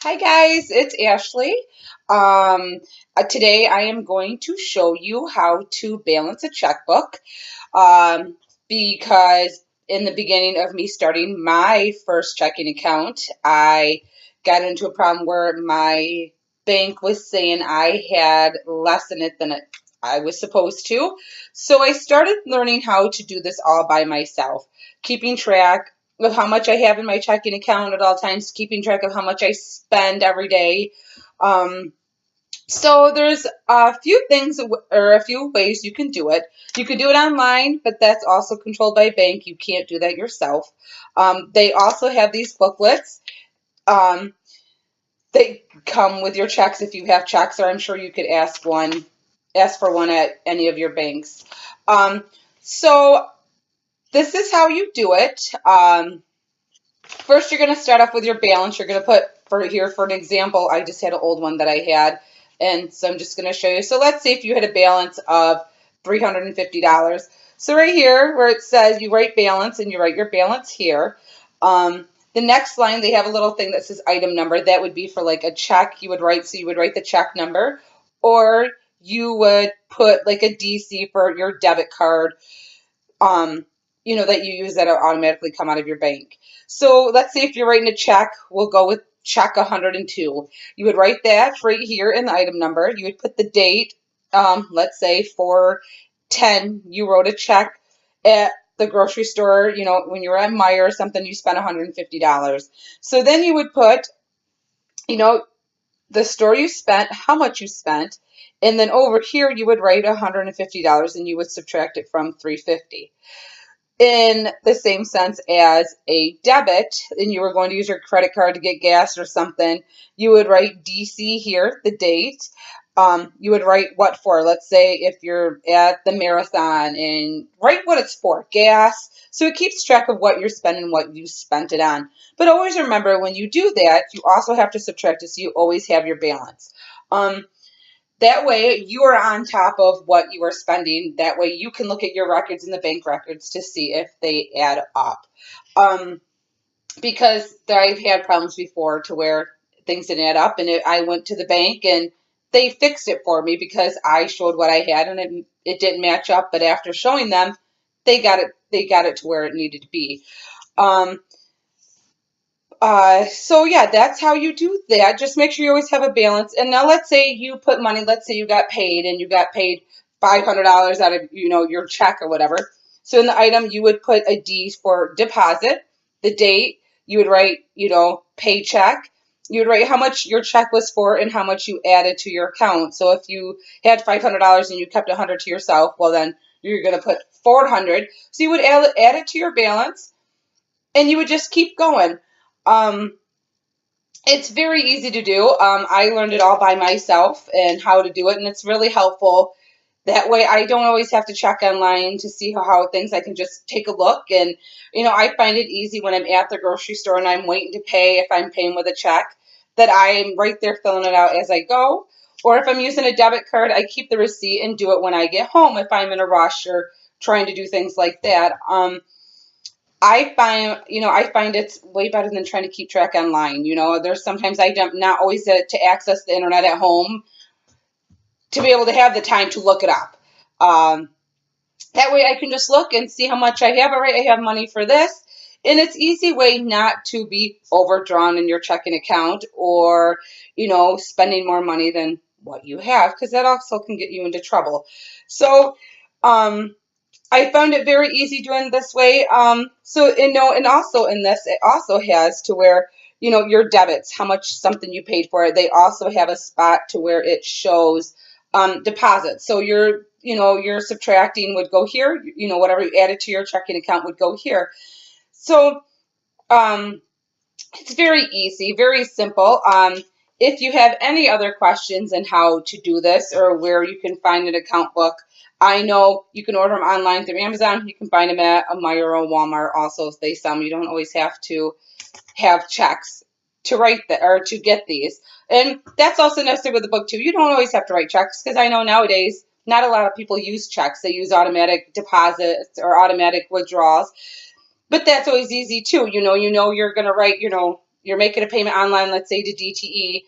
Hi guys, it's Ashley. Today I am going to show you how to balance a checkbook um, because in the beginning of me starting my first checking account, I got into a problem where my bank was saying I had less in it than I was supposed to. So I started learning how to do this all by myself, keeping track of how much I have in my checking account at all times, keeping track of how much I spend every day. Um, so there's a few things or a few ways you can do it. You can do it online, but that's also controlled by a bank. You can't do that yourself. They also have these booklets. Um, they come with your checks if you have checks, or I'm sure you could ask for one at any of your banks. Um, so this is how you do it. First, you're going to start off with your balance. You're going to put, for an example, I just had an old one that I had, and so I'm just going to show you. So let's say if you had a balance of $350. So right here where it says you write balance and you write your balance here. The next line, they have a little thing that says item number. That would be for like a check you would write. So you would write the check number, or you would put like a DC for your debit card, um, that you use that'll automatically come out of your bank. So let's say if you're writing a check, we'll go with check 102. You would write that right here in the item number. You would put the date, let's say for 10, you wrote a check at the grocery store, when you were at Meijer or something, you spent $150. So then you would put, you know, the store you spent, how much you spent, and then over here you would write $150 and you would subtract it from 350 in the same sense as a debit, and you were going to use your credit card to get gas or something, you would write DC here, the date. You would write what for. Let's say if you're at the marathon and write what it's for, gas. So it keeps track of what you're spending, what you spent it on. But always remember when you do that, you also have to subtract it so you always have your balance. That way, you are on top of what you are spending. That way, you can look at your records and the bank records to see if they add up. Um, because I've had problems before to where things didn't add up, and I went to the bank and they fixed it for me because I showed what I had and it didn't match up. But after showing them, they got it to where it needed to be. Um, so yeah, that's how you do that. Just make sure you always have a balance. And now let's say you put money, let's say you got paid and you got paid $500 out of, your check or whatever. So in the item, you would put a D for deposit, the date, you would write, paycheck. You would write how much your check was for and how much you added to your account. So if you had $500 and you kept 100 to yourself, well then you're going to put 400. So you would add it to your balance and you would just keep going. Um, it's very easy to do. I learned it all by myself and how to do it, and it's really helpful. That way, I don't always have to check online to see how things. I can just take a look, and I find it easy when I'm at the grocery store and I'm waiting to pay. If I'm paying with a check, that I'm right there filling it out as I go. Or if I'm using a debit card, I keep the receipt and do it when I get home if I'm in a rush or trying to do things like that. I find it's way better than trying to keep track online. There's sometimes I don't not always to access the internet at home to be able to have the time to look it up. Um, that way I can just look and see how much I have. All right, I have money for this. And it's easy way not to be overdrawn in your checking account or, spending more money than what you have, because that also can get you into trouble. So, I found it very easy doing this way. And also in this, it also has to where, your debits, how much something you paid for it. They also have a spot to where it shows deposits. So your subtracting would go here, whatever you added to your checking account would go here. So, um, it's very easy, very simple. If you have any other questions on how to do this or where you can find an account book, I know you can order them online through Amazon. You can find them at a Meijer or Walmart also if they sell them. You don't always have to have checks to write that or to get these. And that's also necessary with the book too. You don't always have to write checks because I know nowadays not a lot of people use checks. They use automatic deposits or automatic withdrawals. But that's always easy too. You know you're gonna write, you're making a payment online, let's say to DTE,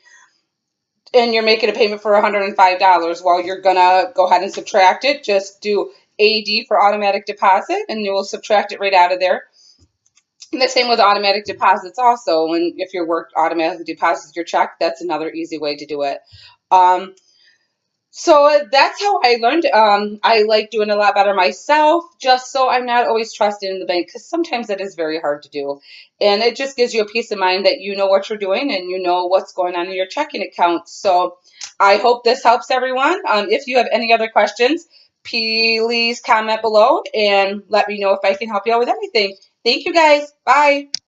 and you're making a payment for $105, well, you're going to go ahead and subtract it. Just do AD for automatic deposit, and you will subtract it right out of there. And the same with automatic deposits also. And if your work automatically deposits your check, that's another easy way to do it. So that's how I learned. I like doing a lot better myself, just so I'm not always trusted in the bank, because sometimes it is very hard to do. And it just gives you a peace of mind that you know what you're doing and you know what's going on in your checking account. So I hope this helps everyone. If you have any other questions, please comment below and let me know if I can help you out with anything. Thank you guys. Bye.